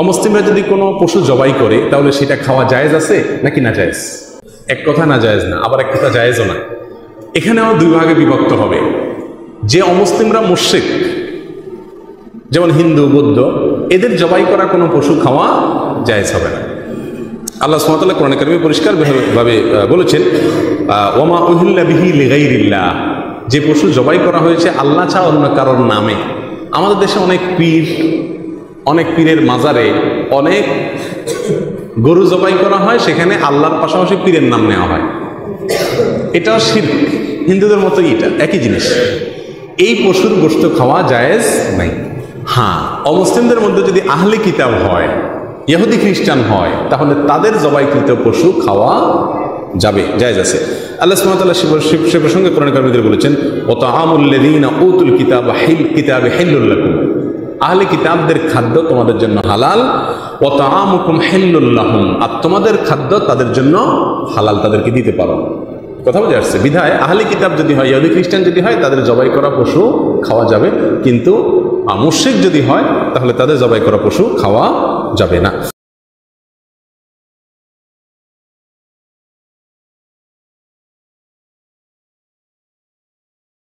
অমুসলিমরা যদি কোনো পশু জবাই করে তাহলে সেটা খাওয়া জায়েজ আছে নাকি না জায়েজ? এক কথা না জায়েজ না, আবার এক কথা জায়েজও না। এখানেও দুই ভাগে বিভক্ত হবে। যে অমুসলিমরা মুশরিক, যেমন হিন্দু, বৌদ্ধ, এদের জবাই করা কোনো পশু খাওয়া জায়েজ হবে না। আল্লাহ সুবহানাহু ওয়া তাআলা কোরআনে কারিমে পরিষ্কারভাবে বলেছেন, ওয়ামা উহিল্লা বিহি লিগাইরিল্লাহ, যে পশু জবাই করা হয়েছে আল্লাহ ছাড়া অন্য কারোর নামে। আমাদের দেশে অনেক পীরের মাজারে অনেক গরু জবাই করা হয়, সেখানে আল্লাহর পাশাপাশি পীরের নাম নেওয়া হয়। এটাও শিরক, হিন্দুদের মতো এটা একই জিনিস। এই পশুর গোশত খাওয়া জায়েজ নাই। হ্যাঁ, অমুসলিমদের মধ্যে যদি আহলে কিতাব হয়, ইহুদি খ্রিস্টান হয়, তাহলে তাদের জবাইকৃত পশু খাওয়া যাবে, জায়েজ আছে। আল্লাহ সুবহানাহু ওয়া তাআলা সে প্রসঙ্গে কোরআন কারিমে বলেছেন, ওয়া তাআমুল লাযীনা উতুল কিতাবা হিল্লুল লাকুম, আহলে কিতাবদের খাদ্য তোমাদের জন্য হালাল, ওয়া তাআমুকুম হিল্লুল লাহুম, আর তোমাদের খাদ্য তাদের জন্য হালাল, তাদেরকে দিতে পারো। কথা বুঝে আসছে? বিধায় আহলে কিতাব যদি হয়, ইহুদি খ্রিস্টান যদি হয়, তাদের জবাই করা পশু খাওয়া যাবে, কিন্তু মুশরিক যদি হয় তাহলে তাদের জবাই করা পশু খাওয়া যাবে না।